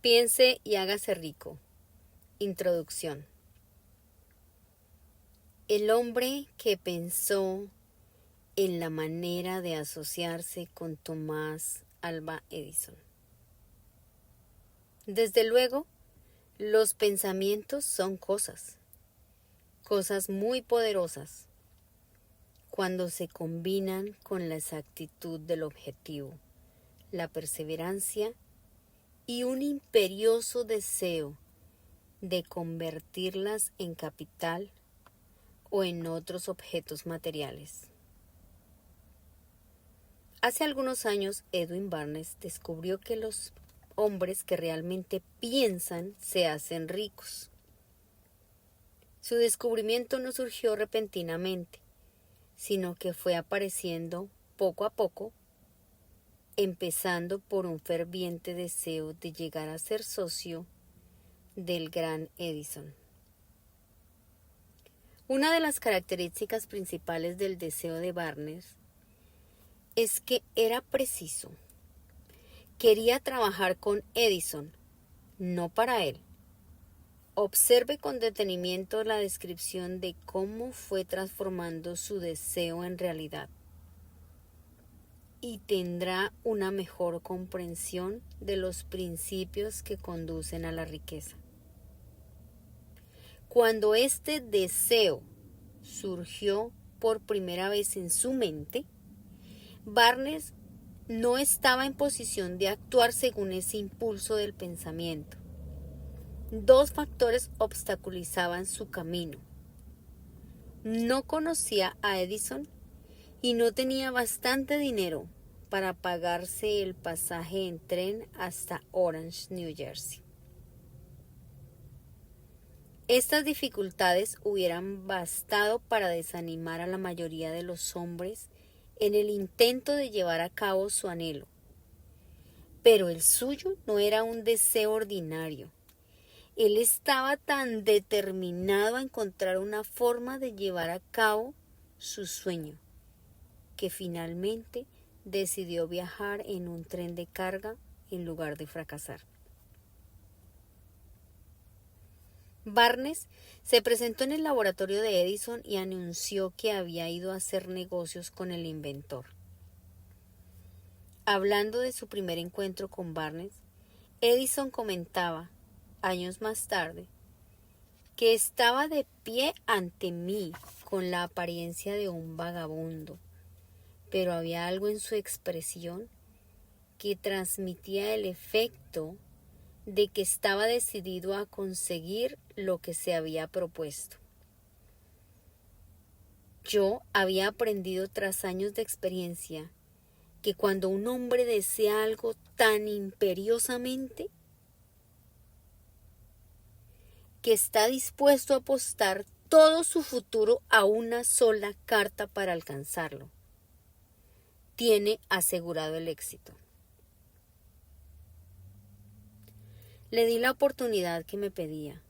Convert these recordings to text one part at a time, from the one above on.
Piense y hágase rico. Introducción. El hombre que pensó en la manera de asociarse con Thomas Alva Edison. Desde luego, los pensamientos son cosas muy poderosas, cuando se combinan con la exactitud del objetivo, la perseverancia y un imperioso deseo de convertirlas en capital o en otros objetos materiales. Hace algunos años, Edwin Barnes descubrió que los hombres que realmente piensan se hacen ricos. Su descubrimiento no surgió repentinamente, sino que fue apareciendo poco a poco, empezando por un ferviente deseo de llegar a ser socio del gran Edison. Una de las características principales del deseo de Barnes es que era preciso. Quería trabajar con Edison, no para él. Observe con detenimiento la descripción de cómo fue transformando su deseo en realidad y tendrá una mejor comprensión de los principios que conducen a la riqueza. Cuando este deseo surgió por primera vez en su mente, Barnes no estaba en posición de actuar según ese impulso del pensamiento. Dos factores obstaculizaban su camino. No conocía a Edison y no tenía bastante dinero para pagarse el pasaje en tren hasta Orange, New Jersey. Estas dificultades hubieran bastado para desanimar a la mayoría de los hombres en el intento de llevar a cabo su anhelo. Pero el suyo no era un deseo ordinario. Él estaba tan determinado a encontrar una forma de llevar a cabo su sueño, que finalmente decidió viajar en un tren de carga en lugar de fracasar. Barnes se presentó en el laboratorio de Edison y anunció que había ido a hacer negocios con el inventor. Hablando de su primer encuentro con Barnes, Edison comentaba, años más tarde, que estaba de pie ante mí con la apariencia de un vagabundo, pero había algo en su expresión que transmitía el efecto de que estaba decidido a conseguir lo que se había propuesto. Yo había aprendido tras años de experiencia que cuando un hombre desea algo tan imperiosamente, que está dispuesto a apostar todo su futuro a una sola carta para alcanzarlo, tiene asegurado el éxito. Le di la oportunidad que me pedía,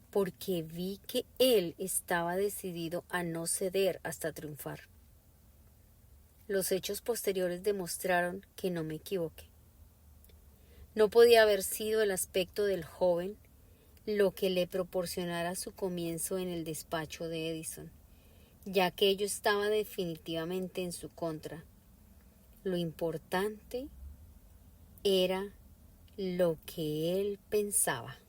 porque vi que él estaba decidido a no ceder hasta triunfar. Los hechos posteriores demostraron que no me equivoqué. No podía haber sido el aspecto del joven lo que le proporcionara su comienzo en el despacho de Edison, ya que ello estaba definitivamente en su contra. Lo importante era lo que él pensaba.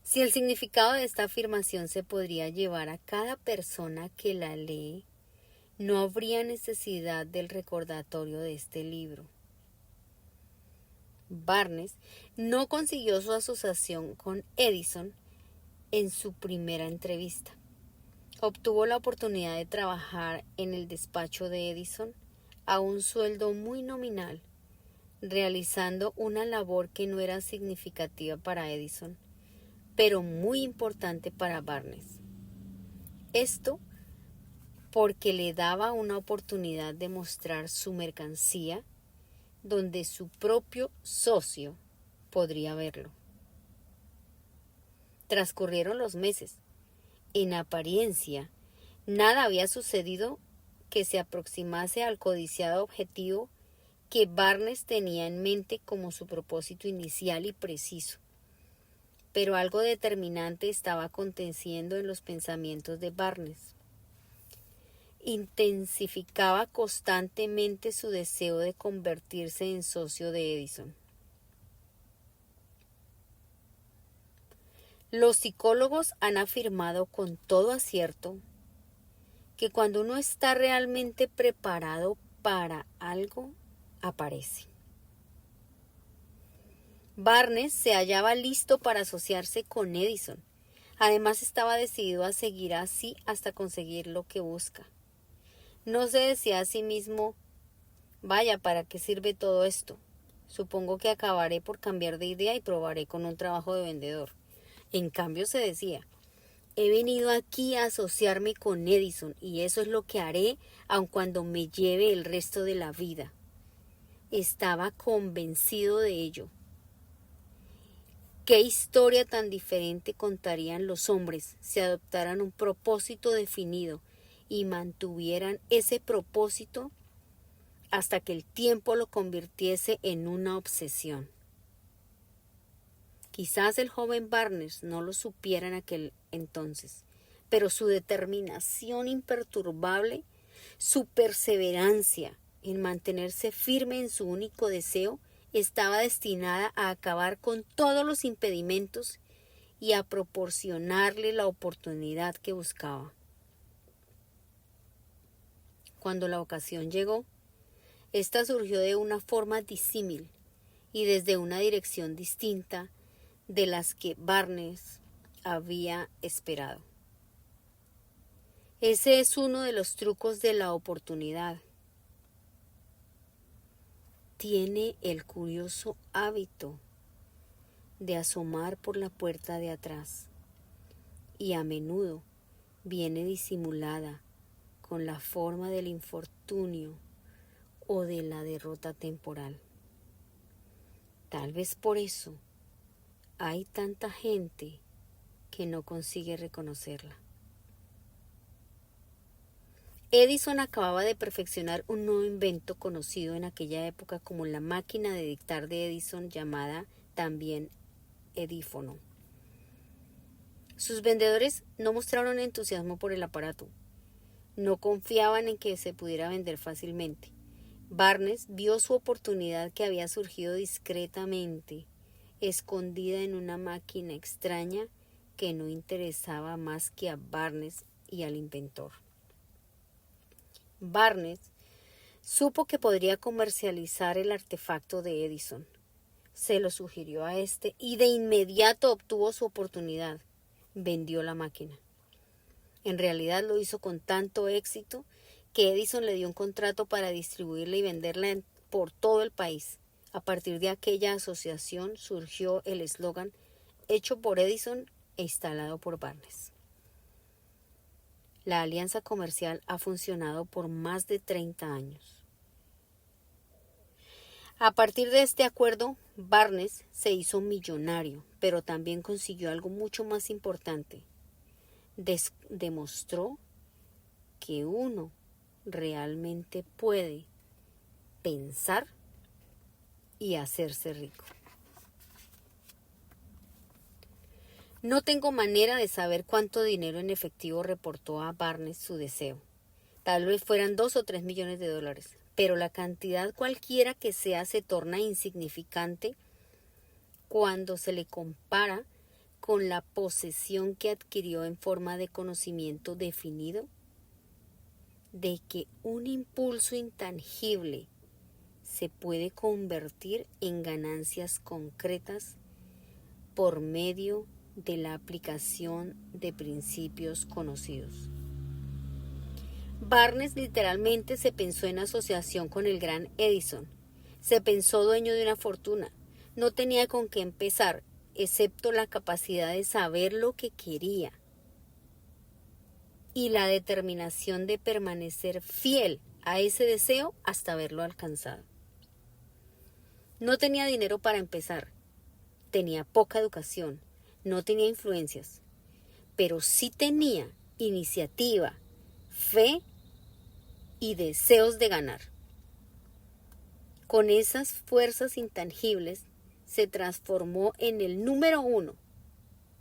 Si el significado de esta afirmación se podría llevar a cada persona que la lee, no habría necesidad del recordatorio de este libro. Barnes no consiguió su asociación con Edison en su primera entrevista. Obtuvo la oportunidad de trabajar en el despacho de Edison a un sueldo muy nominal, realizando una labor que no era significativa para Edison, pero muy importante para Barnes. Esto porque le daba una oportunidad de mostrar su mercancía donde su propio socio podría verlo. Transcurrieron los meses. En apariencia, nada había sucedido que se aproximase al codiciado objetivo que Barnes tenía en mente como su propósito inicial y preciso, pero algo determinante estaba aconteciendo en los pensamientos de Barnes. Intensificaba constantemente su deseo de convertirse en socio de Edison. Los psicólogos han afirmado con todo acierto que cuando uno está realmente preparado para algo, aparece. Barnes se hallaba listo para asociarse con Edison. Además, estaba decidido a seguir así hasta conseguir lo que busca. No se decía a sí mismo, vaya, ¿para qué sirve todo esto? Supongo que acabaré por cambiar de idea y probaré con un trabajo de vendedor. En cambio se decía, he venido aquí a asociarme con Edison y eso es lo que haré aun cuando me lleve el resto de la vida. Estaba convencido de ello. ¿Qué historia tan diferente contarían los hombres si adoptaran un propósito definido y mantuvieran ese propósito hasta que el tiempo lo convirtiese en una obsesión? Quizás el joven Barnes no lo supiera en aquel entonces, pero su determinación imperturbable, su perseverancia en mantenerse firme en su único deseo, estaba destinada a acabar con todos los impedimentos y a proporcionarle la oportunidad que buscaba. Cuando la ocasión llegó, esta surgió de una forma disímil y desde una dirección distinta de las que Barnes había esperado. Ese es uno de los trucos de la oportunidad. Tiene el curioso hábito de asomar por la puerta de atrás y a menudo viene disimulada con la forma del infortunio o de la derrota temporal. Tal vez por eso hay tanta gente que no consigue reconocerla. Edison acababa de perfeccionar un nuevo invento conocido en aquella época como la máquina de dictar de Edison, llamada también edífono. Sus vendedores no mostraron entusiasmo por el aparato. No confiaban en que se pudiera vender fácilmente. Barnes vio su oportunidad que había surgido discretamente, escondida en una máquina extraña que no interesaba más que a Barnes y al inventor. Barnes supo que podría comercializar el artefacto de Edison. Se lo sugirió a este y de inmediato obtuvo su oportunidad. Vendió la máquina. En realidad lo hizo con tanto éxito que Edison le dio un contrato para distribuirla y venderla por todo el país. A partir de aquella asociación surgió el eslogan hecho por Edison e instalado por Barnes. La alianza comercial ha funcionado por más de 30 años. A partir de este acuerdo, Barnes se hizo millonario, pero también consiguió algo mucho más importante. Demostró que uno realmente puede pensar y hacerse rico. No tengo manera de saber cuánto dinero en efectivo reportó a Barnes su deseo. Tal vez fueran 2 o 3 millones de dólares, pero la cantidad cualquiera que sea se torna insignificante cuando se le compara con la posesión que adquirió en forma de conocimiento definido de que un impulso intangible se puede convertir en ganancias concretas por medio de la aplicación de principios conocidos. Barnes literalmente se pensó en asociación con el gran Edison. Se pensó dueño de una fortuna. No tenía con qué empezar, excepto la capacidad de saber lo que quería y la determinación de permanecer fiel a ese deseo hasta haberlo alcanzado. No tenía dinero para empezar, tenía poca educación, no tenía influencias, pero sí tenía iniciativa, fe y deseos de ganar. Con esas fuerzas intangibles, se transformó en el número 1,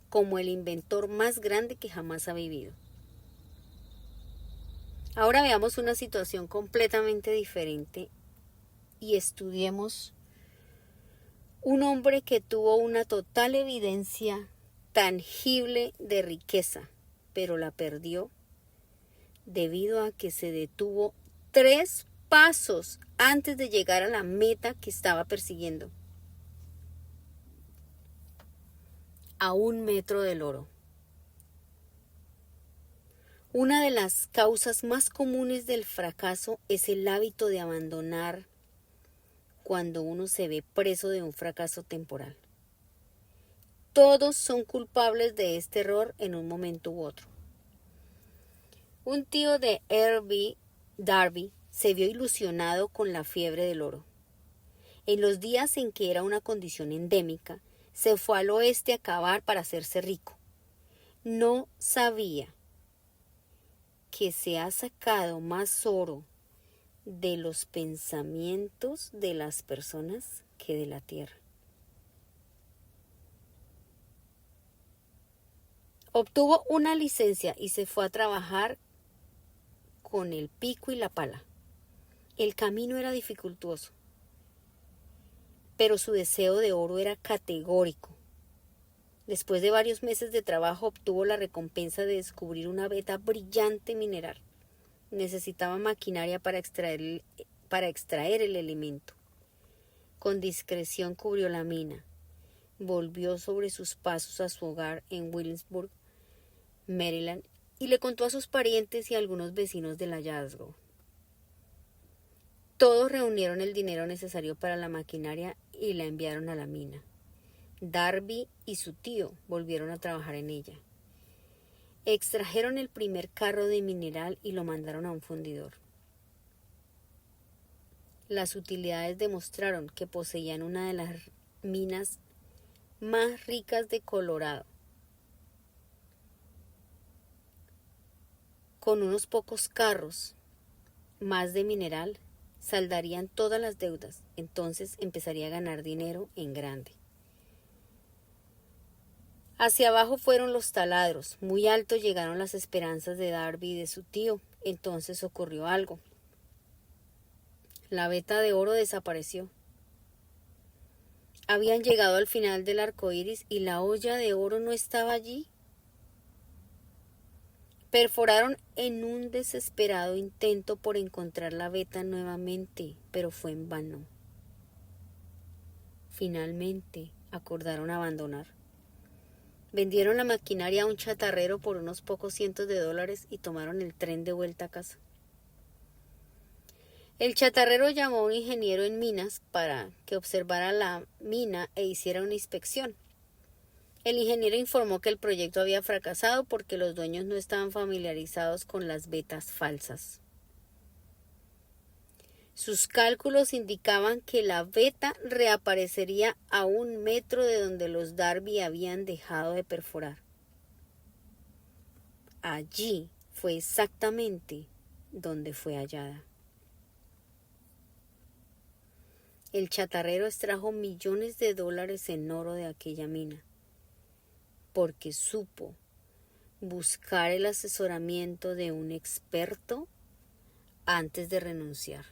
como el inventor más grande que jamás ha vivido. Ahora veamos una situación completamente diferente y estudiemos un hombre que tuvo una total evidencia tangible de riqueza, pero la perdió debido a que se detuvo 3 pasos antes de llegar a la meta que estaba persiguiendo. A 1 metro del oro. Una de las causas más comunes del fracaso es el hábito de abandonar cuando uno se ve preso de un fracaso temporal. Todos son culpables de este error en un momento u otro. Un tío de R.B. Darby se vio ilusionado con la fiebre del oro. En los días en que era una condición endémica, se fue al oeste a cavar para hacerse rico. No sabía que se ha sacado más oro de los pensamientos de las personas que de la tierra. Obtuvo una licencia y se fue a trabajar con el pico y la pala. El camino era dificultoso, pero su deseo de oro era categórico. Después de varios meses de trabajo obtuvo la recompensa de descubrir una veta brillante mineral. Necesitaba maquinaria para extraer el elemento. Con discreción cubrió la mina. Volvió sobre sus pasos a su hogar en Williamsburg, Maryland, y le contó a sus parientes y a algunos vecinos del hallazgo. Todos reunieron el dinero necesario para la maquinaria y la enviaron a la mina. Darby y su tío volvieron a trabajar en ella. Extrajeron el primer carro de mineral y lo mandaron a un fundidor. Las utilidades demostraron que poseían una de las minas más ricas de Colorado. Con unos pocos carros más de mineral, saldarían todas las deudas. Entonces empezaría a ganar dinero en grande. Hacia abajo fueron los taladros. Muy alto llegaron las esperanzas de Darby y de su tío. Entonces ocurrió algo. La veta de oro desapareció. Habían llegado al final del arco iris y la olla de oro no estaba allí. Perforaron en un desesperado intento por encontrar la veta nuevamente, pero fue en vano. Finalmente acordaron abandonar. Vendieron la maquinaria a un chatarrero por unos pocos cientos de dólares y tomaron el tren de vuelta a casa. El chatarrero llamó a un ingeniero en minas para que observara la mina e hiciera una inspección. El ingeniero informó que el proyecto había fracasado porque los dueños no estaban familiarizados con las vetas falsas. Sus cálculos indicaban que la veta reaparecería a 1 metro de donde los Darby habían dejado de perforar. Allí fue exactamente donde fue hallada. El chatarrero extrajo millones de dólares en oro de aquella mina, porque supo buscar el asesoramiento de un experto antes de renunciar.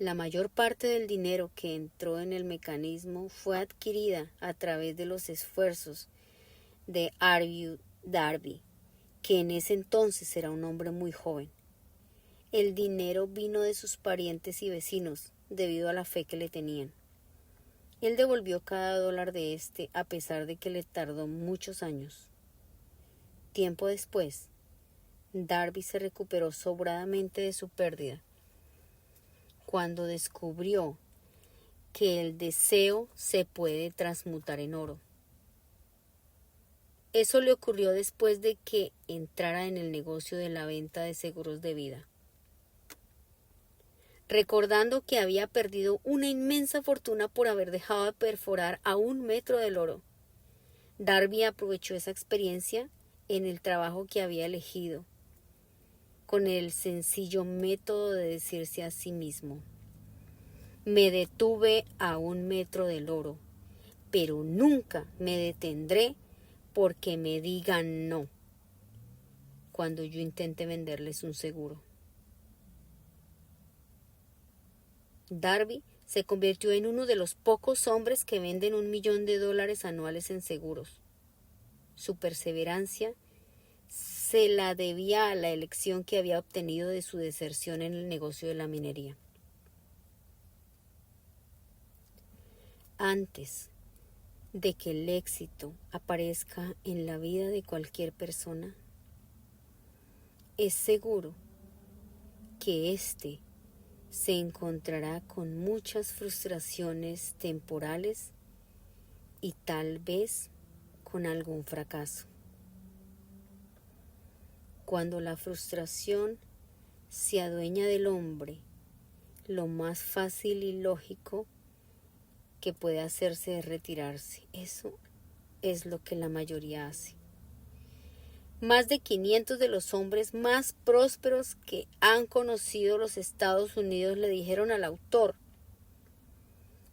La mayor parte del dinero que entró en el mecanismo fue adquirida a través de los esfuerzos de R.B. Darby, que en ese entonces era un hombre muy joven. El dinero vino de sus parientes y vecinos debido a la fe que le tenían. Él devolvió cada dólar de este a pesar de que le tardó muchos años. Tiempo después, Darby se recuperó sobradamente de su pérdida cuando descubrió que el deseo se puede transmutar en oro. Eso le ocurrió después de que entrara en el negocio de la venta de seguros de vida. Recordando que había perdido una inmensa fortuna por haber dejado de perforar a 1 metro del oro, Darby aprovechó esa experiencia en el trabajo que había elegido. con el sencillo método de decirse a sí mismo: me detuve a 1 metro del oro, pero nunca me detendré porque me digan no cuando yo intente venderles un seguro. Darby se convirtió en uno de los pocos hombres que venden $1.000.000 anuales en seguros. Su perseverancia se la debía a la elección que había obtenido de su deserción en el negocio de la minería. Antes de que el éxito aparezca en la vida de cualquier persona, es seguro que éste se encontrará con muchas frustraciones temporales y tal vez con algún fracaso. Cuando la frustración se adueña del hombre, lo más fácil y lógico que puede hacerse es retirarse. Eso es lo que la mayoría hace. Más de 500 de los hombres más prósperos que han conocido los Estados Unidos le dijeron al autor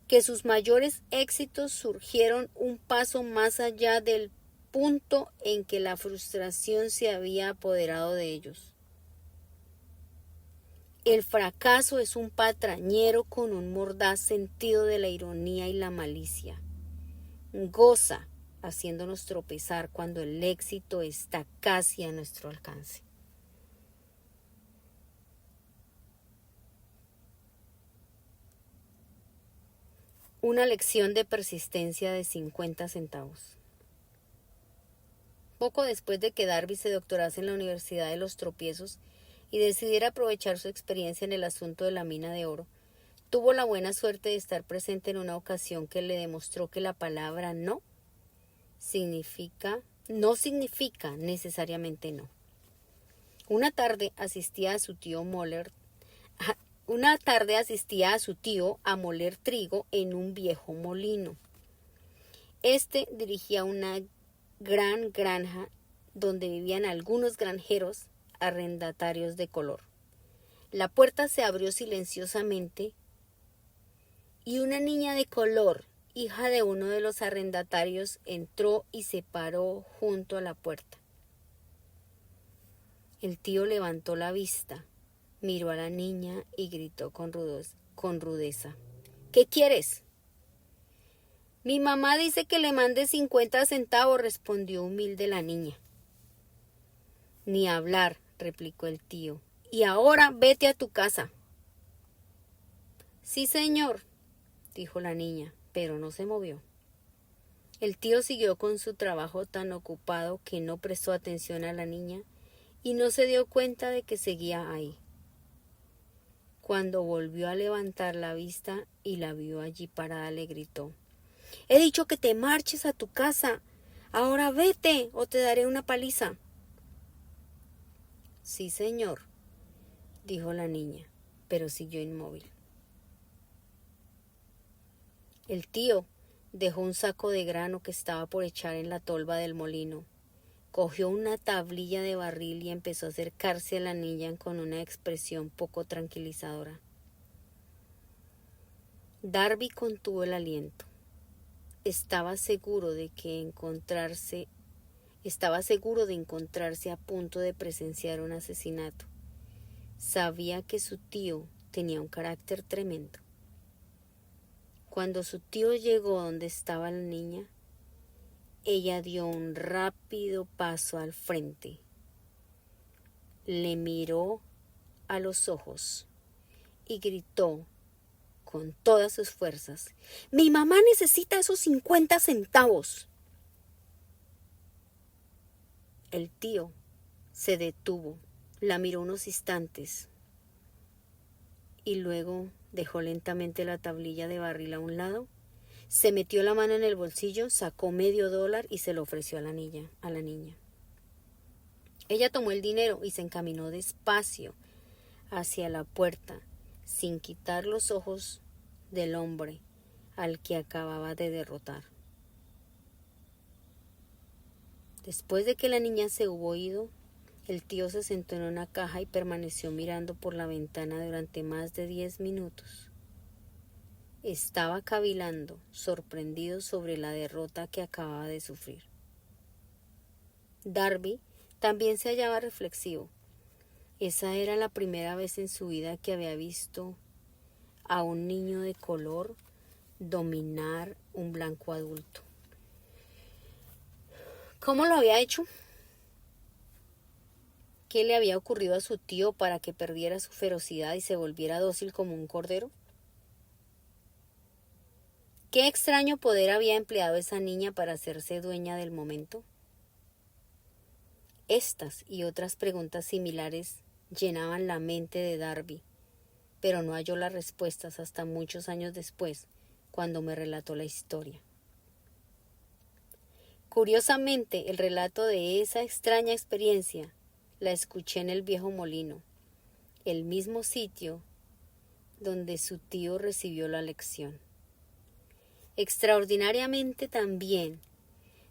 que sus mayores éxitos surgieron un paso más allá del punto en que la frustración se había apoderado de ellos. El fracaso es un patrañero con un mordaz sentido de la ironía y la malicia. Goza haciéndonos tropezar cuando el éxito está casi a nuestro alcance. Una lección de persistencia de 50 centavos. Poco después de que Darby se doctorase en la Universidad de los Tropiezos y decidiera aprovechar su experiencia en el asunto de la mina de oro, tuvo la buena suerte de estar presente en una ocasión que le demostró que la palabra no significa necesariamente no. Una tarde asistía a su tío a moler trigo en un viejo molino. Este dirigía una gran granja donde vivían algunos granjeros arrendatarios de color. La puerta se abrió silenciosamente y una niña de color, hija de uno de los arrendatarios, entró y se paró junto a la puerta. El tío levantó la vista, miró a la niña y gritó con rudeza: ¿Qué quieres? Mi mamá dice que le mande 50 centavos, respondió humilde la niña. Ni hablar, replicó el tío. Y ahora vete a tu casa. Sí, señor, dijo la niña, pero no se movió. El tío siguió con su trabajo tan ocupado que no prestó atención a la niña y no se dio cuenta de que seguía ahí. Cuando volvió a levantar la vista y la vio allí parada, le gritó: He dicho que te marches a tu casa. Ahora vete o te daré una paliza. Sí, señor, dijo la niña, pero siguió inmóvil. El tío dejó un saco de grano que estaba por echar en la tolva del molino. Cogió una tablilla de barril y empezó a acercarse a la niña con una expresión poco tranquilizadora. Darby contuvo el aliento. Estaba seguro de encontrarse a punto de presenciar un asesinato. Sabía que su tío tenía un carácter tremendo. Cuando su tío llegó donde estaba la niña, ella dio un rápido paso al frente. Le miró a los ojos y gritó con todas sus fuerzas: ¡Mi mamá necesita esos 50 centavos! El tío se detuvo, la miró unos instantes y luego dejó lentamente la tablilla de barril a un lado, se metió la mano en el bolsillo, sacó $0.50 y se lo ofreció a la niña. Ella tomó el dinero y se encaminó despacio hacia la puerta, sin quitar los ojos del hombre al que acababa de derrotar. Después de que la niña se hubo ido, El tío se sentó en una caja y permaneció mirando por la ventana durante más de 10 minutos. Estaba cavilando, sorprendido sobre la derrota que acababa de sufrir. Darby también se hallaba reflexivo. Esa era la primera vez en su vida que había visto a un niño de color dominar un blanco adulto. ¿Cómo lo había hecho? ¿Qué le había ocurrido a su tío para que perdiera su ferocidad y se volviera dócil como un cordero? ¿Qué extraño poder había empleado esa niña para hacerse dueña del momento? Estas y otras preguntas similares llenaban la mente de Darby, pero no halló las respuestas hasta muchos años después, cuando me relató la historia. Curiosamente, el relato de esa extraña experiencia la escuché en el viejo molino, el mismo sitio donde su tío recibió la lección. Extraordinariamente también,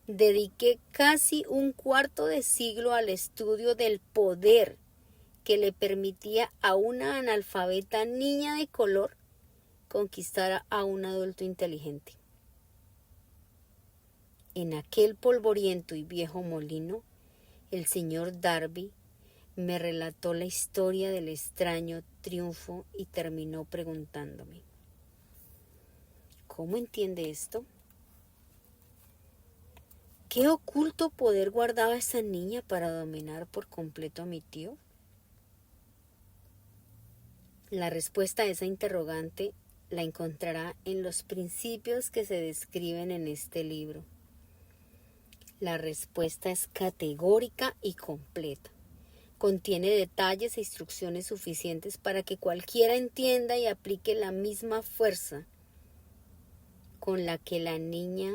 dediqué casi un cuarto de siglo al estudio del poder que le permitía a una analfabeta niña de color conquistar a un adulto inteligente. En aquel polvoriento y viejo molino, el señor Darby me relató la historia del extraño triunfo y terminó preguntándome: ¿cómo entiende esto? ¿Qué oculto poder guardaba esa niña para dominar por completo a mi tío? La respuesta a esa interrogante la encontrará en los principios que se describen en este libro. La respuesta es categórica y completa. Contiene detalles e instrucciones suficientes para que cualquiera entienda y aplique la misma fuerza con la que la niña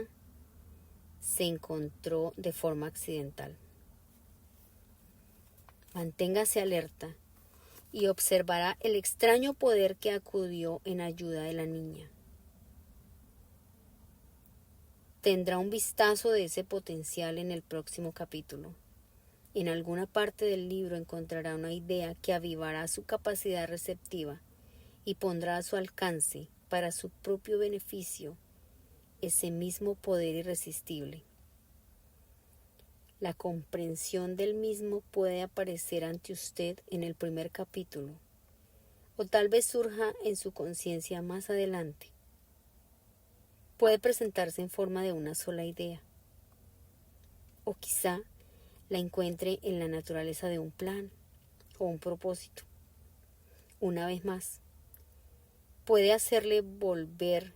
se encontró de forma accidental. Manténgase alerta y observará el extraño poder que acudió en ayuda de la niña. Tendrá un vistazo de ese potencial en el próximo capítulo. En alguna parte del libro encontrará una idea que avivará su capacidad receptiva y pondrá a su alcance, para su propio beneficio, ese mismo poder irresistible. La comprensión del mismo puede aparecer ante usted en el primer capítulo, o tal vez surja en su conciencia más adelante. Puede presentarse en forma de una sola idea, o quizá la encuentre en la naturaleza de un plan o un propósito. Una vez más, puede hacerle volver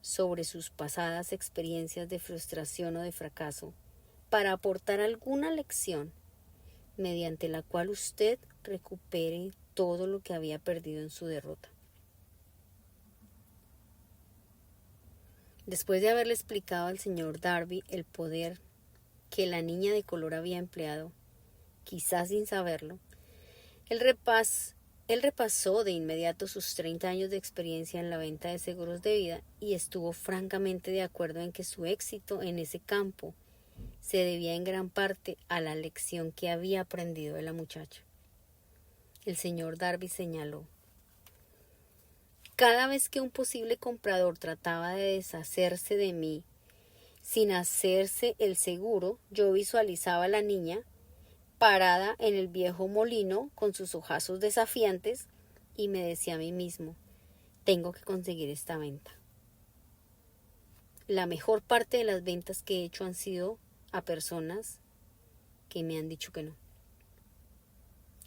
sobre sus pasadas experiencias de frustración o de fracaso para aportar alguna lección mediante la cual usted recupere todo lo que había perdido en su derrota. Después de haberle explicado al señor Darby el poder que la niña de color había empleado, quizás sin saberlo, él repasó de inmediato sus 30 años de experiencia en la venta de seguros de vida y estuvo francamente de acuerdo en que su éxito en ese campo se debía en gran parte a la lección que había aprendido de la muchacha. El señor Darby señaló: cada vez que un posible comprador trataba de deshacerse de mí sin hacerse el seguro, yo visualizaba a la niña parada en el viejo molino con sus ojazos desafiantes y me decía a mí mismo: tengo que conseguir esta venta. La mejor parte de las ventas que he hecho han sido a personas que me han dicho que no.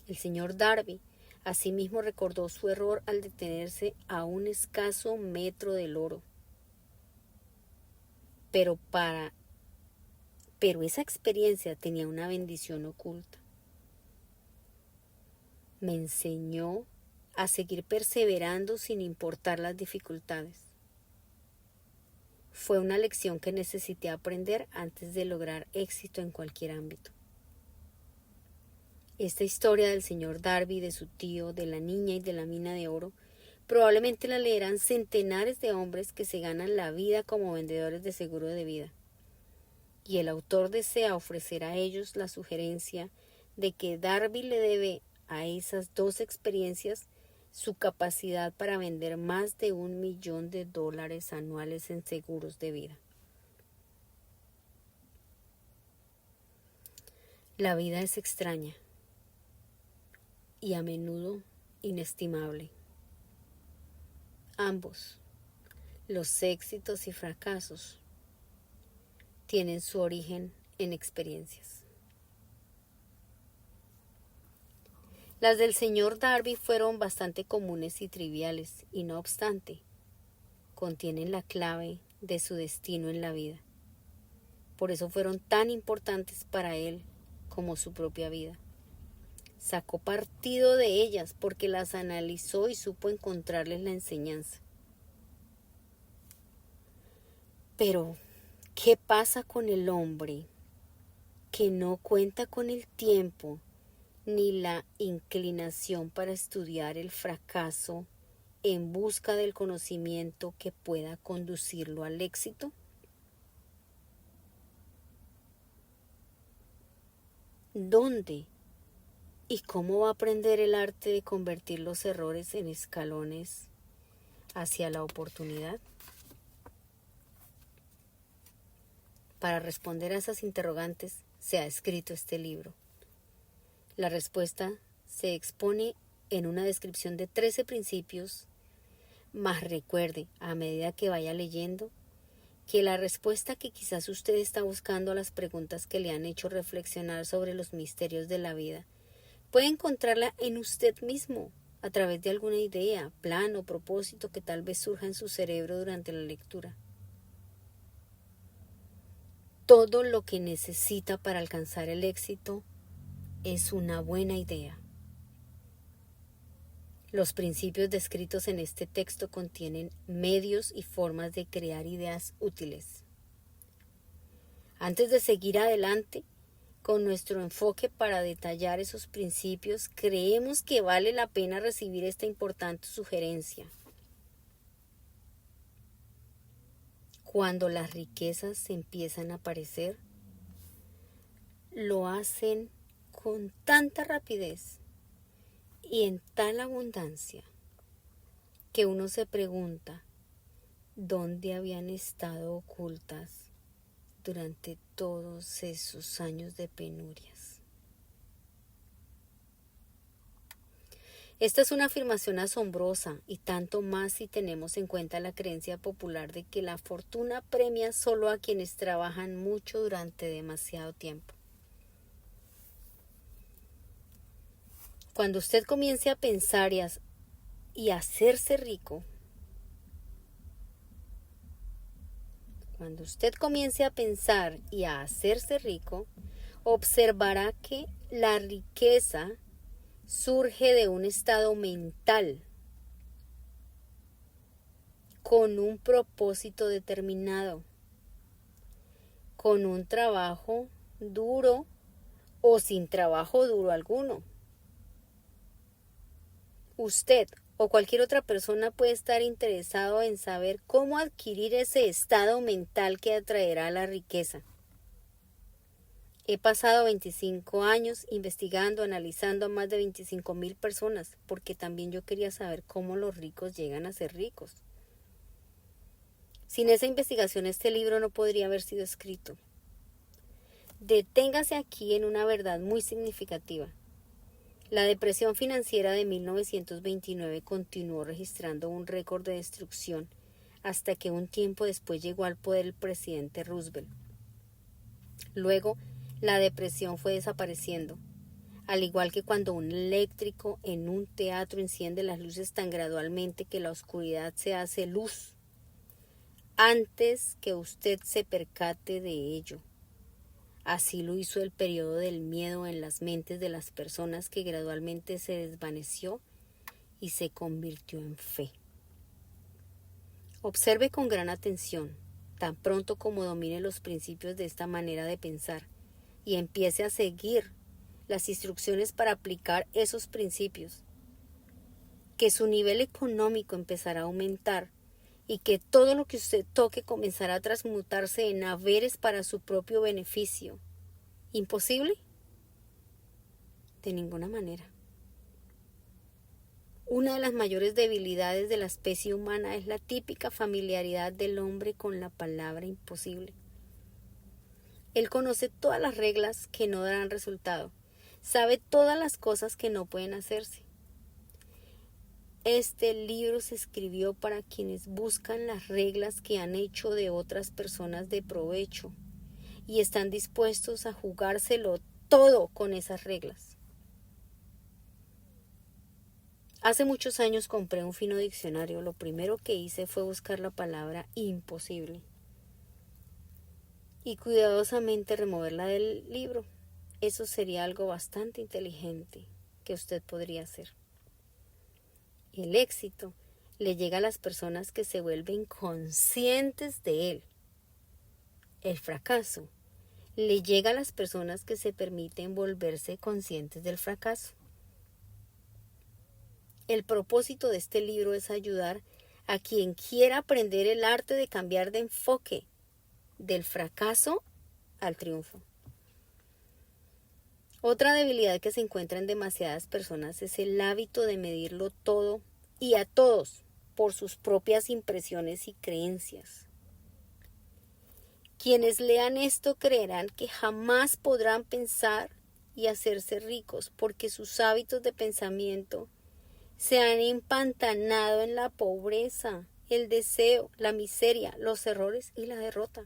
El señor Darby asimismo recordó su error al detenerse a un escaso metro del oro. Pero esa experiencia tenía una bendición oculta. Me enseñó a seguir perseverando sin importar las dificultades. Fue una lección que necesité aprender antes de lograr éxito en cualquier ámbito. Esta historia del señor Darby, de su tío, de la niña y de la mina de oro, probablemente la leerán centenares de hombres que se ganan la vida como vendedores de seguro de vida. Y el autor desea ofrecer a ellos la sugerencia de que Darby le debe a esas dos experiencias su capacidad para vender más de $1 millón anuales en seguros de vida. La vida es extraña y a menudo inestimable. Ambos, los éxitos y fracasos, tienen su origen en experiencias. Las del señor Darby fueron bastante comunes y triviales, y no obstante, contienen la clave de su destino en la vida. Por eso fueron tan importantes para él como su propia vida. Sacó partido de ellas porque las analizó y supo encontrarles la enseñanza. Pero, ¿qué pasa con el hombre que no cuenta con el tiempo ni la inclinación para estudiar el fracaso en busca del conocimiento que pueda conducirlo al éxito? ¿Dónde y cómo va a aprender el arte de convertir los errores en escalones hacia la oportunidad? Para responder a esas interrogantes se ha escrito este libro. La respuesta se expone en una descripción de 13 principios, mas recuerde, a medida que vaya leyendo, que la respuesta que quizás usted está buscando a las preguntas que le han hecho reflexionar sobre los misterios de la vida, puede encontrarla en usted mismo, a través de alguna idea, plan o propósito que tal vez surja en su cerebro durante la lectura. Todo lo que necesita para alcanzar el éxito es una buena idea. Los principios descritos en este texto contienen medios y formas de crear ideas útiles. Antes de seguir adelante con nuestro enfoque para detallar esos principios, creemos que vale la pena recibir esta importante sugerencia. Cuando las riquezas empiezan a aparecer, lo hacen con tanta rapidez y en tal abundancia que uno se pregunta dónde habían estado ocultas durante todos esos años de penurias. Esta es una afirmación asombrosa, y tanto más si tenemos en cuenta la creencia popular de que la fortuna premia solo a quienes trabajan mucho durante demasiado tiempo. Cuando usted comience a pensar y a hacerse rico, observará que la riqueza surge de un estado mental con un propósito determinado, con un trabajo duro o sin trabajo duro alguno. Usted o cualquier otra persona puede estar interesado en saber cómo adquirir ese estado mental que atraerá la riqueza. He pasado 25 años investigando, analizando a más de 25,000 personas, porque también yo quería saber cómo los ricos llegan a ser ricos. Sin esa investigación, este libro no podría haber sido escrito. Deténgase aquí en una verdad muy significativa. La depresión financiera de 1929 continuó registrando un récord de destrucción hasta que un tiempo después llegó al poder el presidente Roosevelt. Luego, la depresión fue desapareciendo, al igual que cuando un eléctrico en un teatro enciende las luces tan gradualmente que la oscuridad se hace luz, antes que usted se percate de ello. Así lo hizo el periodo del miedo en las mentes de las personas, que gradualmente se desvaneció y se convirtió en fe. Observe con gran atención, tan pronto como domine los principios de esta manera de pensar y empiece a seguir las instrucciones para aplicar esos principios, que su nivel económico empezará a aumentar y que todo lo que usted toque comenzará a transmutarse en haberes para su propio beneficio. ¿Imposible? De ninguna manera. Una de las mayores debilidades de la especie humana es la típica familiaridad del hombre con la palabra imposible. Él conoce todas las reglas que no darán resultado, sabe todas las cosas que no pueden hacerse. Este libro se escribió para quienes buscan las reglas que han hecho de otras personas de provecho y están dispuestos a jugárselo todo con esas reglas. Hace muchos años compré un fino diccionario. Lo primero que hice fue buscar la palabra imposible y cuidadosamente removerla del libro. Eso sería algo bastante inteligente que usted podría hacer. El éxito le llega a las personas que se vuelven conscientes de él. El fracaso le llega a las personas que se permiten volverse conscientes del fracaso. El propósito de este libro es ayudar a quien quiera aprender el arte de cambiar de enfoque del fracaso al triunfo. Otra debilidad que se encuentra en demasiadas personas es el hábito de medirlo todo y a todos por sus propias impresiones y creencias. Quienes lean esto creerán que jamás podrán pensar y hacerse ricos porque sus hábitos de pensamiento se han empantanado en la pobreza, el deseo, la miseria, los errores y la derrota.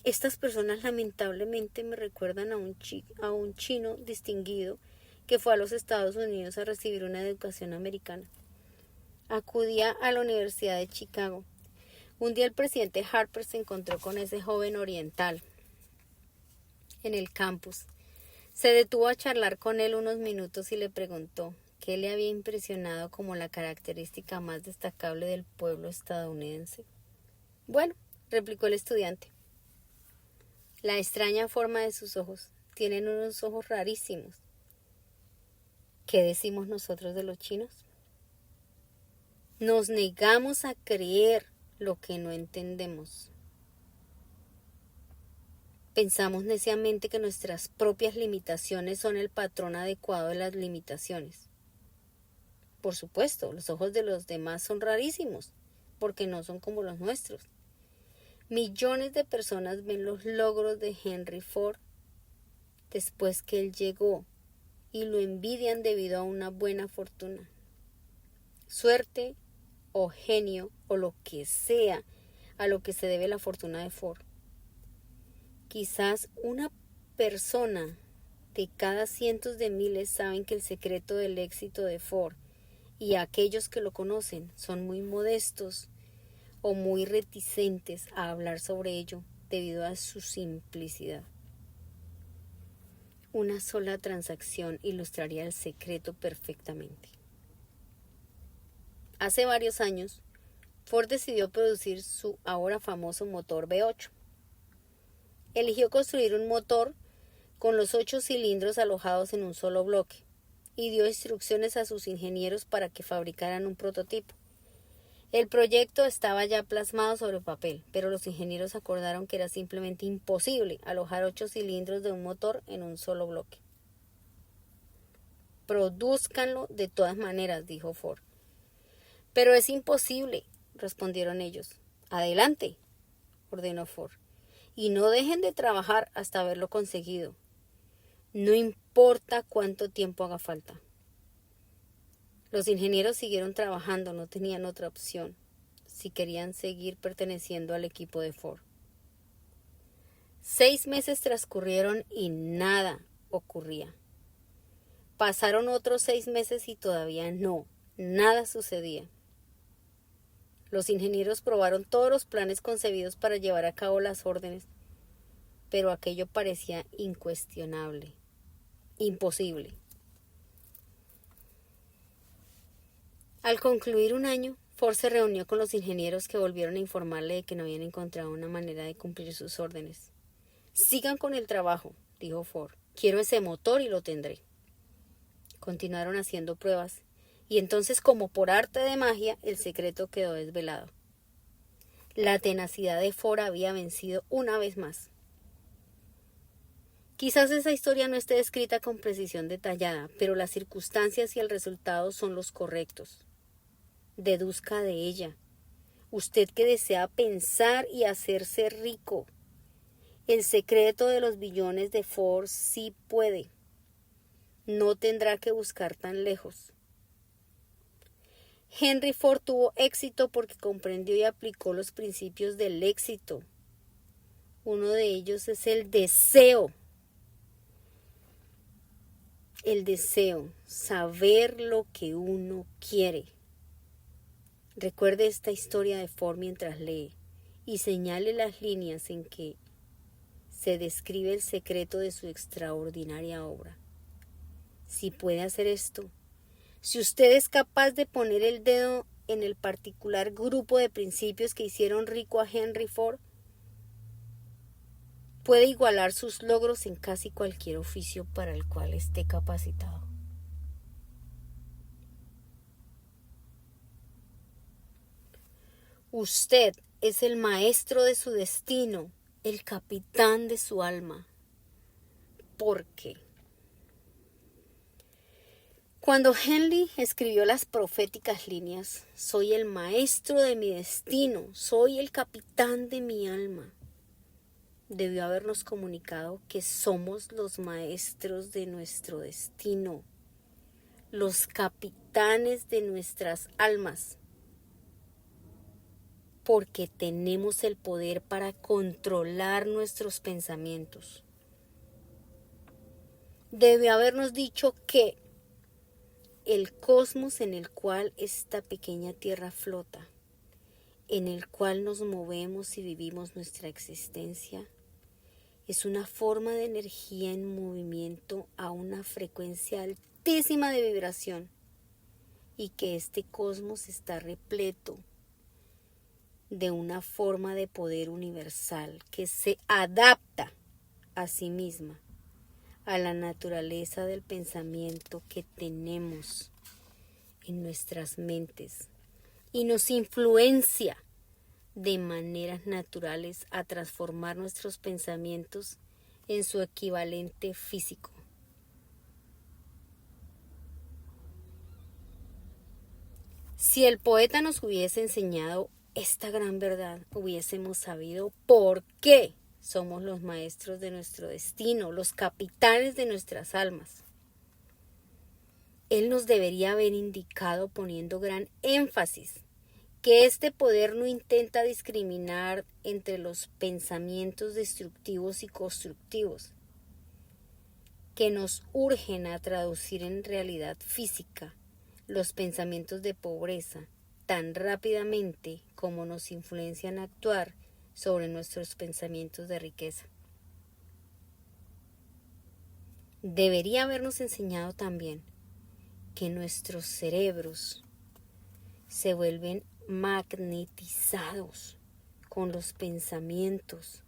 Estas personas lamentablemente me recuerdan a un chino distinguido que fue a los Estados Unidos a recibir una educación americana. Acudía a la Universidad de Chicago. Un día el presidente Harper se encontró con ese joven oriental en el campus. Se detuvo a charlar con él unos minutos y le preguntó qué le había impresionado como la característica más destacable del pueblo estadounidense. Bueno, replicó el estudiante, la extraña forma de sus ojos. Tienen unos ojos rarísimos. ¿Qué decimos nosotros de los chinos? Nos negamos a creer lo que no entendemos. Pensamos neciamente que nuestras propias limitaciones son el patrón adecuado de las limitaciones. Por supuesto, los ojos de los demás son rarísimos, porque no son como los nuestros. Millones de personas ven los logros de Henry Ford después que él llegó y lo envidian debido a una buena fortuna, suerte o genio o lo que sea a lo que se debe la fortuna de Ford. Quizás una persona de cada cientos de miles saben que el secreto del éxito de Ford y aquellos que lo conocen son muy modestos o muy reticentes a hablar sobre ello debido a su simplicidad. Una sola transacción ilustraría el secreto perfectamente. Hace varios años, Ford decidió producir su ahora famoso motor V8. Eligió construir un motor con los 8 cilindros alojados en un solo bloque y dio instrucciones a sus ingenieros para que fabricaran un prototipo. El proyecto estaba ya plasmado sobre papel, pero los ingenieros acordaron que era simplemente imposible alojar 8 cilindros de un motor en un solo bloque. Produzcanlo de todas maneras, dijo Ford. Pero es imposible, respondieron ellos. Adelante, ordenó Ford, y no dejen de trabajar hasta haberlo conseguido. No importa cuánto tiempo haga falta. Los ingenieros siguieron trabajando, no tenían otra opción si querían seguir perteneciendo al equipo de Ford. 6 meses transcurrieron y nada ocurría. Pasaron otros 6 meses y todavía nada sucedía. Los ingenieros probaron todos los planes concebidos para llevar a cabo las órdenes, pero aquello parecía incuestionable, imposible. Al concluir un año, Ford se reunió con los ingenieros que volvieron a informarle de que no habían encontrado una manera de cumplir sus órdenes. Sigan con el trabajo, dijo Ford. Quiero ese motor y lo tendré. Continuaron haciendo pruebas y entonces, como por arte de magia, el secreto quedó desvelado. La tenacidad de Ford había vencido una vez más. Quizás esa historia no esté escrita con precisión detallada, pero las circunstancias y el resultado son los correctos. Deduzca de ella. Usted que desea pensar y hacerse rico. El secreto de los billones de Ford sí puede. No tendrá que buscar tan lejos. Henry Ford tuvo éxito porque comprendió y aplicó los principios del éxito. Uno de ellos es el deseo. El deseo, saber lo que uno quiere. Recuerde esta historia de Ford mientras lee y señale las líneas en que se describe el secreto de su extraordinaria obra. Si puede hacer esto, si usted es capaz de poner el dedo en el particular grupo de principios que hicieron rico a Henry Ford, puede igualar sus logros en casi cualquier oficio para el cual esté capacitado. Usted es el maestro de su destino, el capitán de su alma. ¿Por qué? Cuando Henley escribió las proféticas líneas, soy el maestro de mi destino, soy el capitán de mi alma, debió habernos comunicado que somos los maestros de nuestro destino, los capitanes de nuestras almas, porque tenemos el poder para controlar nuestros pensamientos. Debió habernos dicho que el cosmos en el cual esta pequeña tierra flota, en el cual nos movemos y vivimos nuestra existencia, es una forma de energía en movimiento a una frecuencia altísima de vibración y que este cosmos está repleto de una forma de poder universal que se adapta a sí misma, a la naturaleza del pensamiento que tenemos en nuestras mentes y nos influencia de maneras naturales a transformar nuestros pensamientos en su equivalente físico. Si el poeta nos hubiese enseñado esta gran verdad, hubiésemos sabido por qué somos los maestros de nuestro destino, los capitanes de nuestras almas. Él nos debería haber indicado poniendo gran énfasis que este poder no intenta discriminar entre los pensamientos destructivos y constructivos, que nos urgen a traducir en realidad física los pensamientos de pobreza tan rápidamente como nos influencian a actuar sobre nuestros pensamientos de riqueza. Debería habernos enseñado también que nuestros cerebros se vuelven magnetizados con los pensamientos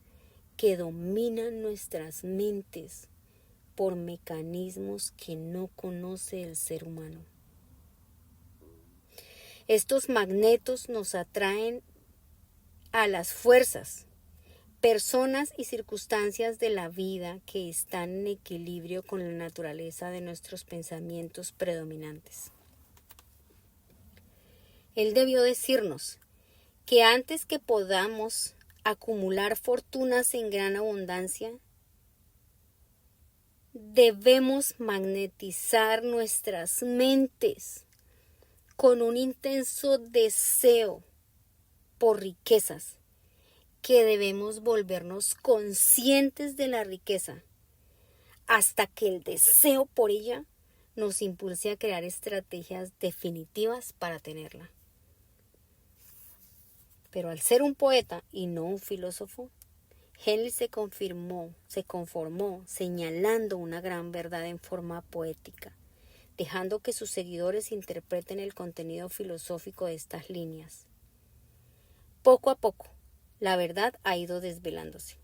que dominan nuestras mentes por mecanismos que no conoce el ser humano. Estos magnetos nos atraen a las fuerzas, personas y circunstancias de la vida que están en equilibrio con la naturaleza de nuestros pensamientos predominantes. Él debió decirnos que antes que podamos acumular fortunas en gran abundancia, debemos magnetizar nuestras mentes con un intenso deseo por riquezas, que debemos volvernos conscientes de la riqueza hasta que el deseo por ella nos impulse a crear estrategias definitivas para tenerla. Pero al ser un poeta y no un filósofo, Henley se conformó señalando una gran verdad en forma poética, dejando que sus seguidores interpreten el contenido filosófico de estas líneas. Poco a poco, la verdad ha ido desvelándose,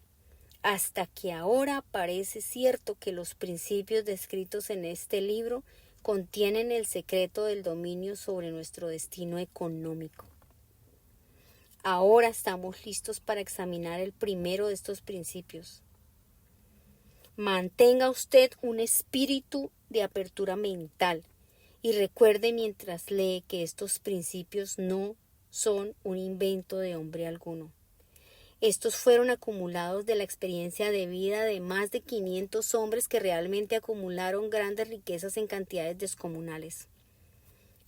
hasta que ahora parece cierto que los principios descritos en este libro contienen el secreto del dominio sobre nuestro destino económico. Ahora estamos listos para examinar el primero de estos principios. Mantenga usted un espíritu de apertura mental y recuerde mientras lee que estos principios no son un invento de hombre alguno. Estos fueron acumulados de la experiencia de vida de más de 500 hombres que realmente acumularon grandes riquezas en cantidades descomunales.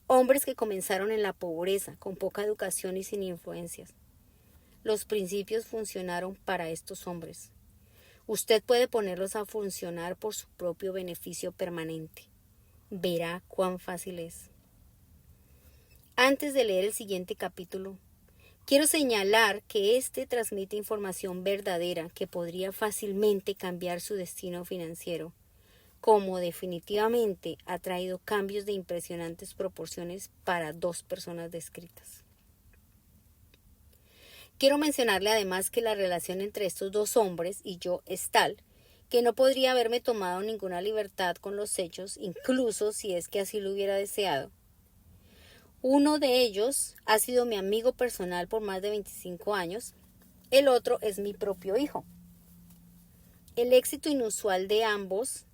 Hombres que comenzaron en la pobreza, con poca educación y sin influencias. Los principios funcionaron para estos hombres. Usted puede ponerlos a funcionar por su propio beneficio permanente. Verá cuán fácil es. Antes de leer el siguiente capítulo, quiero señalar que este transmite información verdadera que podría fácilmente cambiar su destino financiero, como definitivamente ha traído cambios de impresionantes proporciones para 2 personas descritas. Quiero mencionarle además que la relación entre estos 2 hombres y yo es tal que no podría haberme tomado ninguna libertad con los hechos, incluso si es que así lo hubiera deseado. Uno de ellos ha sido mi amigo personal por más de 25 años, el otro es mi propio hijo. El éxito inusual de ambos,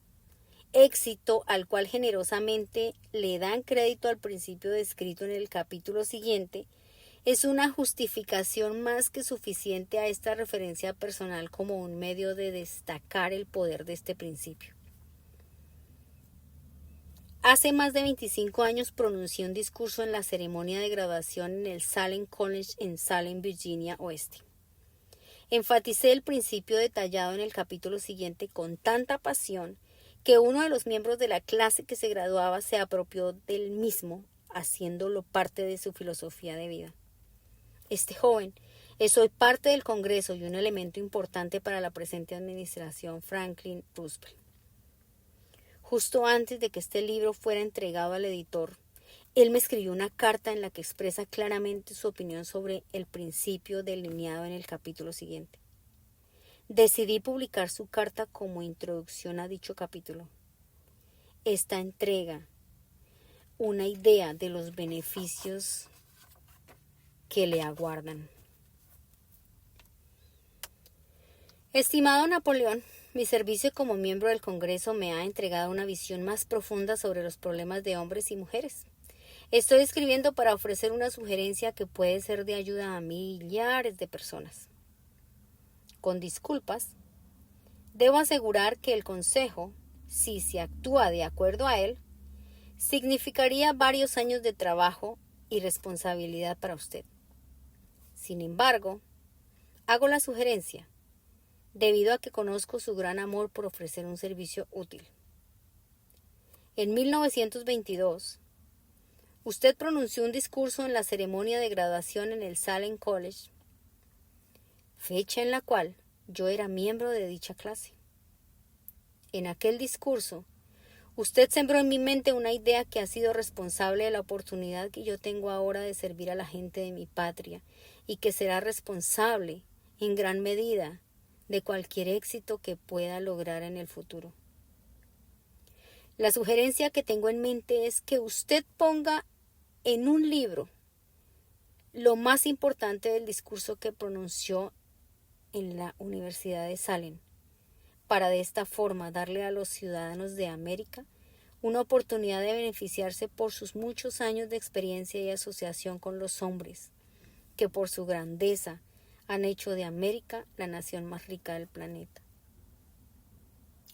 éxito al cual generosamente le dan crédito al principio descrito en el capítulo siguiente, es una justificación más que suficiente a esta referencia personal como un medio de destacar el poder de este principio. Hace más de 25 años pronuncié un discurso en la ceremonia de graduación en el Salem College en Salem, Virginia Oeste. Enfaticé el principio detallado en el capítulo siguiente con tanta pasión que uno de los miembros de la clase que se graduaba se apropió del mismo, haciéndolo parte de su filosofía de vida. Este joven es hoy parte del Congreso y un elemento importante para la presente administración Franklin Roosevelt. Justo antes de que este libro fuera entregado al editor, él me escribió una carta en la que expresa claramente su opinión sobre el principio delineado en el capítulo siguiente. Decidí publicar su carta como introducción a dicho capítulo. Esta entrega una idea de los beneficios que le aguardan. Estimado Napoleón, mi servicio como miembro del Congreso me ha entregado una visión más profunda sobre los problemas de hombres y mujeres. Estoy escribiendo para ofrecer una sugerencia que puede ser de ayuda a millares de personas. Con disculpas, debo asegurar que el consejo, si se actúa de acuerdo a él, significaría varios años de trabajo y responsabilidad para usted. Sin embargo, hago la sugerencia, debido a que conozco su gran amor por ofrecer un servicio útil. En 1922, usted pronunció un discurso en la ceremonia de graduación en el Salem College, fecha en la cual yo era miembro de dicha clase. En aquel discurso, usted sembró en mi mente una idea que ha sido responsable de la oportunidad que yo tengo ahora de servir a la gente de mi patria y que será responsable, en gran medida, de cualquier éxito que pueda lograr en el futuro. La sugerencia que tengo en mente es que usted ponga en un libro lo más importante del discurso que pronunció en la Universidad de Salem, para de esta forma darle a los ciudadanos de América una oportunidad de beneficiarse por sus muchos años de experiencia y asociación con los hombres, que por su grandeza han hecho de América la nación más rica del planeta.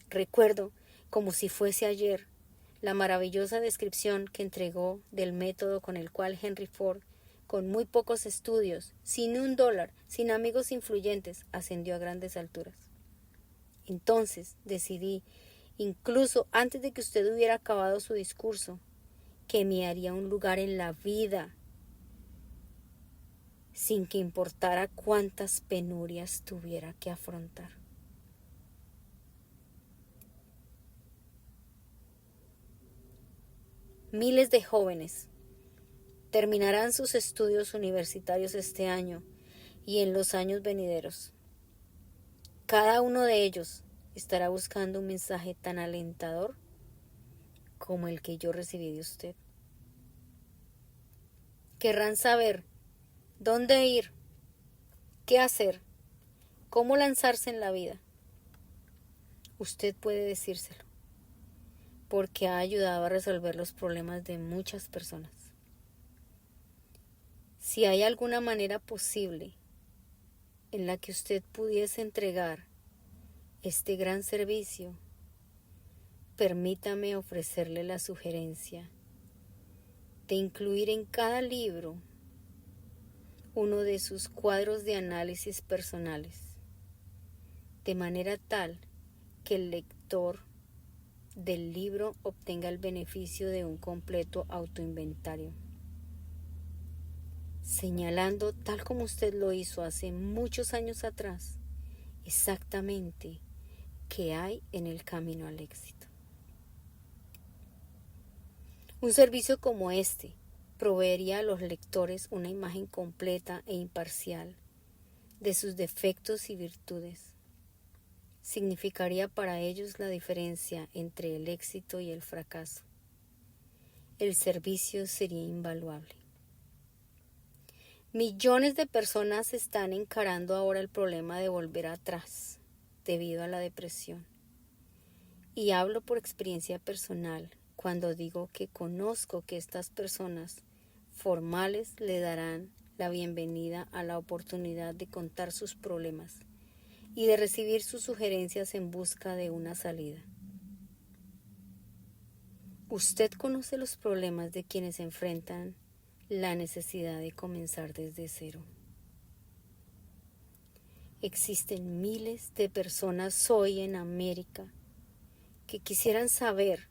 Recuerdo, como si fuese ayer, la maravillosa descripción que entregó del método con el cual Henry Ford, con muy pocos estudios, sin $1, sin amigos influyentes, ascendió a grandes alturas. Entonces decidí, incluso antes de que usted hubiera acabado su discurso, que me haría un lugar en la vida, sin que importara cuántas penurias tuviera que afrontar. Miles de jóvenes terminarán sus estudios universitarios este año y en los años venideros. Cada uno de ellos estará buscando un mensaje tan alentador como el que yo recibí de usted. Querrán saber dónde ir, qué hacer, cómo lanzarse en la vida. usted puede decírselo, porque ha ayudado a resolver los problemas de muchas personas. Si hay alguna manera posible en la que usted pudiese entregar este gran servicio, permítame ofrecerle la sugerencia de incluir en cada libro uno de sus cuadros de análisis personales, de manera tal que el lector del libro obtenga el beneficio de un completo autoinventario, señalando, tal como usted lo hizo hace muchos años atrás, exactamente qué hay en el camino al éxito. Un servicio como este proveería a los lectores una imagen completa e imparcial de sus defectos y virtudes. Significaría para ellos la diferencia entre el éxito y el fracaso. El servicio sería invaluable. Millones de personas están encarando ahora el problema de volver atrás debido a la depresión. Y hablo por experiencia personal cuando digo que conozco que estas personas formales le darán la bienvenida a la oportunidad de contar sus problemas y de recibir sus sugerencias en busca de una salida. Usted conoce los problemas de quienes enfrentan la necesidad de comenzar desde cero. Existen miles de personas hoy en América que quisieran saber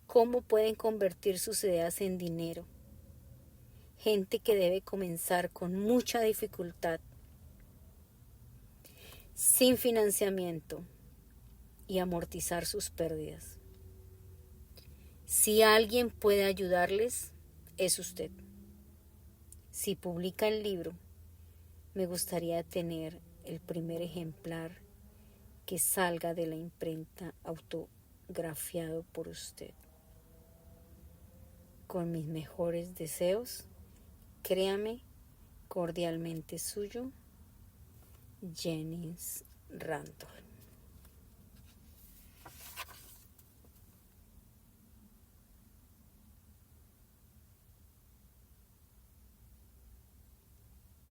cómo pueden convertir sus ideas en dinero. Gente que debe comenzar con mucha dificultad, sin financiamiento y amortizar sus pérdidas. Si alguien puede ayudarles, es usted. Si publica el libro, me gustaría tener el primer ejemplar que salga de la imprenta autografiado por usted. Con mis mejores deseos, créame, cordialmente suyo, Jennings Randall.